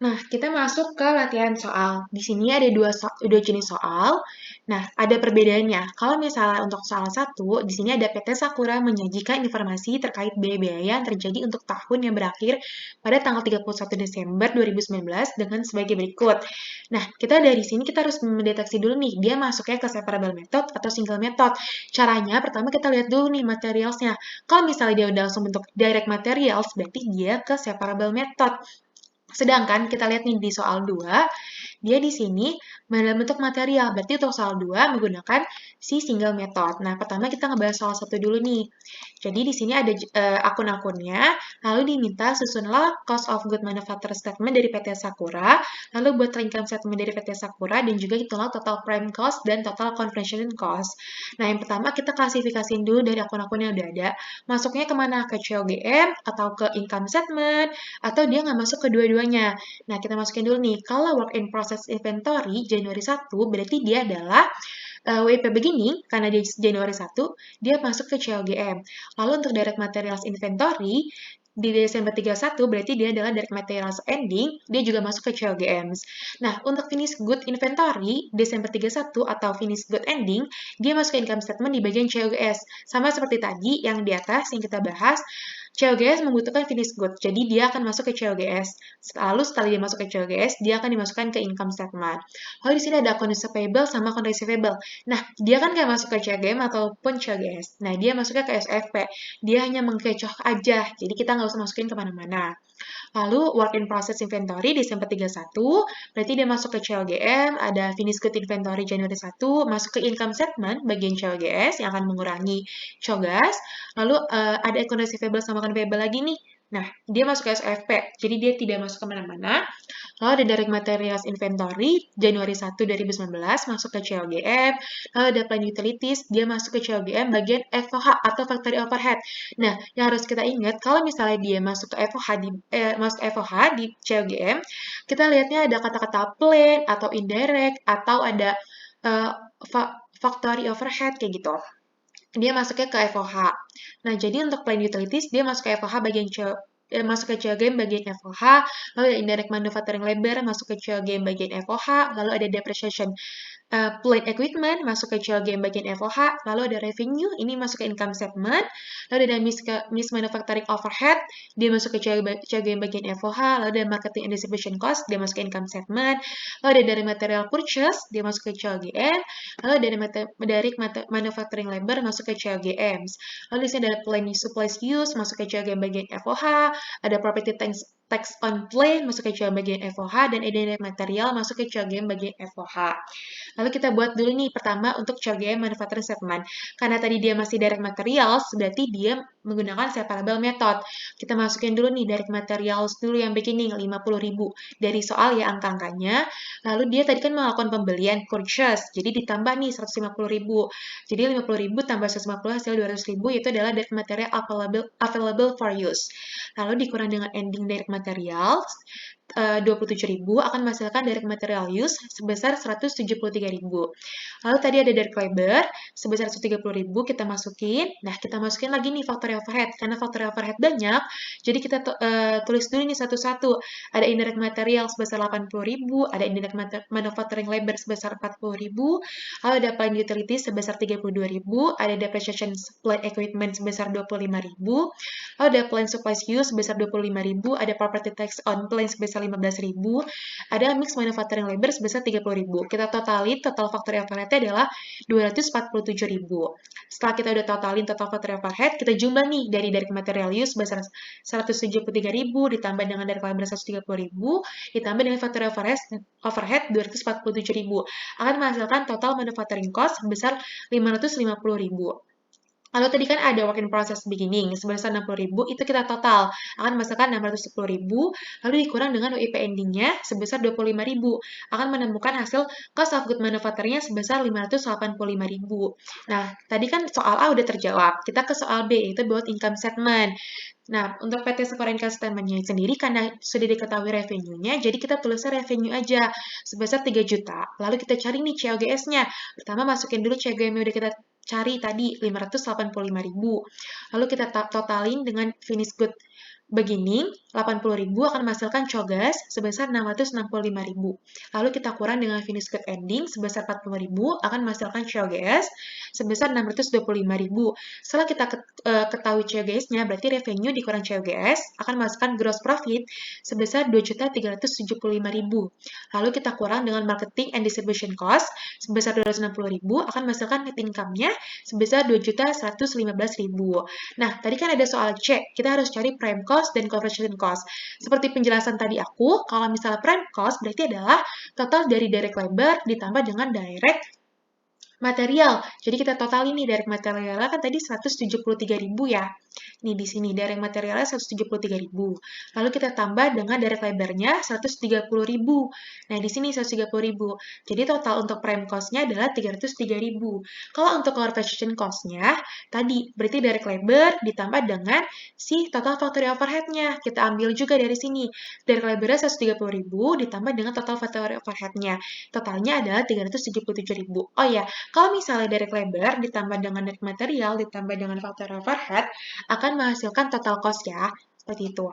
Nah, kita masuk ke latihan soal. Di sini ada dua jenis soal. Nah, ada perbedaannya. Kalau misalnya untuk soal satu, di sini ada PT Sakura menyajikan informasi terkait biaya-biaya yang terjadi untuk tahun yang berakhir pada tanggal 31 Desember 2019 dengan sebagai berikut. Nah, kita dari sini kita harus mendeteksi dulu nih, dia masuknya ke separable method atau single method. Caranya, pertama kita lihat dulu nih materialsnya. Kalau misalnya dia udah langsung bentuk direct materials, berarti dia ke separable method. Sedangkan kita lihat nih di soal 2, dia di sini dalam bentuk material. Berarti untuk soal 2 menggunakan si single method. Nah, pertama kita ngebahas soal satu dulu nih. Jadi di sini ada akun-akunnya, lalu diminta susunlah cost of good manufacturer statement dari PT Sakura, lalu buat income statement dari PT Sakura, dan juga hitunglah total prime cost dan total conversion cost. Nah, yang pertama kita klasifikasiin dulu dari akun-akun yang udah ada, masuknya kemana? Ke COGM, atau ke income statement, atau dia nggak masuk ke dua-duanya. Nah, kita masukin dulu nih, kalau work in process inventory Januari 1, berarti dia adalah WIP beginning, karena dia Januari 1, dia masuk ke COGM. Lalu untuk direct materials inventory, di Desember 31, berarti dia adalah direct materials ending, dia juga masuk ke COGM. Nah, untuk finish good inventory, Desember 31 atau finish good ending, dia masuk ke income statement di bagian COGS. Sama seperti tadi yang di atas yang kita bahas, COGS membutuhkan finish good, jadi dia akan masuk ke COGS. Lalu setelah dia masuk ke COGS, dia akan dimasukkan ke income statement. Lalu di sini ada accounts payable sama account receivable. Nah, dia kan kayak masuk ke CGM ataupun COGS. Nah, dia masuknya ke SFP. Dia hanya mengkecoh aja, jadi kita nggak usah masukin kemana-mana. Lalu work in process inventory Desember 31, berarti dia masuk ke CLGM, ada finished good inventory Januari 1, masuk ke income statement bagian CLGS yang akan mengurangi COGAS. Lalu ada account receivable sama account payable lagi nih. Nah, dia masuk ke SFP, jadi dia tidak masuk kemana-mana. Lalu ada direct materials inventory Januari 1 2019 masuk ke CLGM. Lalu ada plan utilities, dia masuk ke CLGM bagian FOH atau factory overhead. Nah, yang harus kita ingat kalau misalnya dia masuk ke FOH di CLGM, kita lihatnya ada kata-kata plan atau indirect atau ada uh, factory overhead kayak gitu. Dia masuknya ke FOH. Nah, jadi untuk plan utilities dia masuk ke FOH bagian masuk ke CLGM bagian FOH, lalu ada indirect manufacturing labor masuk ke CLGM bagian FOH, lalu ada depreciation plant equipment masuk ke CLGM bagian FOH, lalu ada revenue, ini masuk ke income statement, lalu ada miss manufacturing overhead, dia masuk ke CLGM bagian FOH, lalu ada marketing and distribution cost, dia masuk ke income statement, lalu ada dari material purchase, dia masuk ke CLGM, lalu ada dari manufacturing labor masuk ke CLGM, lalu di sini ada plan supplies use masuk ke CLGM bagian FOH, ada property tax on plan masuk ke CLGM bagian FOH, dan indirect material masuk ke CLGM bagian FOH. Lalu kita buat dulu nih pertama untuk COGM manufacturing statement. Karena tadi dia masih direct materials, berarti dia menggunakan separable method. Kita masukin dulu nih direct materials dulu yang beginning 50.000 dari soal ya angka-angkanya. Lalu dia tadi kan melakukan pembelian purchase, jadi ditambah nih 150.000. Jadi 50.000 tambah 150 hasil 200.000 itu adalah direct material available for use. Lalu dikurang dengan ending direct materials 27.000 akan menghasilkan direct material use sebesar 173.000. Lalu tadi ada direct labor sebesar 130.000 kita masukin. Nah, kita masukin lagi nih factory overhead. Karena factory overhead banyak, jadi kita tulis dulu nih satu-satu. Ada indirect material sebesar 80.000, ada indirect manufacturing labor sebesar 40.000, lalu ada plant utilities sebesar 32.000, ada depreciation plant equipment sebesar 25.000, lalu ada plant supplies use sebesar 25.000, ada property tax on plant sebesar 15.000, ada mix manufacturing labor sebesar 30.000. Kita totalin total factory overhead adalah 247.000. Setelah kita udah totalin total factory overhead, kita jumlah nih dari direct material use sebesar 173.000 ditambah dengan direct labor 130.000 ditambah dengan factory overhead 247.000 akan menghasilkan total manufacturing cost sebesar 550.000. Lalu tadi kan ada work in process beginning sebesar 60.000, itu kita total akan menghasilkan 610.000, lalu dikurang dengan WIP endingnya sebesar 25.000, akan menemukan hasil cost of good manufacturing-nya sebesar 585.000. Nah, tadi kan soal A udah terjawab, kita ke soal B, yaitu buat income statement. Nah, untuk PT Sekolah Income Statement-nya sendiri, karena sudah diketahui revenue-nya, jadi kita tulisnya revenue aja, sebesar 3 juta. Lalu kita cari nih COGS-nya. Pertama, masukin dulu COGM yang udah kita cari tadi 585.000. Lalu kita totalin dengan finish good beginning, 80.000 akan menghasilkan cogas sebesar 665.000. Lalu kita kurang dengan finish good ending sebesar 40.000 akan menghasilkan cogas sebesar 625.000. Setelah kita ketahui cogasnya, berarti revenue dikurang cogas akan menghasilkan gross profit sebesar 2.375.000. Lalu kita kurang dengan marketing and distribution cost sebesar 260.000 akan menghasilkan net income-nya sebesar 2.115.000. Nah, tadi kan ada soal C, kita harus cari prime cost dan conversion cost. Seperti penjelasan tadi aku, kalau misalnya prime cost berarti adalah total dari direct labor ditambah dengan direct material. Jadi kita total ini direct materialnya kan tadi 173.000 ya. Nih di sini direct materialnya 173.000. Lalu kita tambah dengan direct labor-nya 130.000. Nah, di sini 130.000. Jadi total untuk prime cost-nya adalah 303.000. Kalau untuk conversion cost-nya tadi berarti direct labor ditambah dengan si total factory overhead-nya. Kita ambil juga dari sini. Direct labor-nya 130.000 ditambah dengan total factory overhead-nya. Totalnya adalah 377.000. Oh ya, kalau misalnya direct labor ditambah dengan direct material ditambah dengan factory overhead akan menghasilkan total cost ya, seperti itu.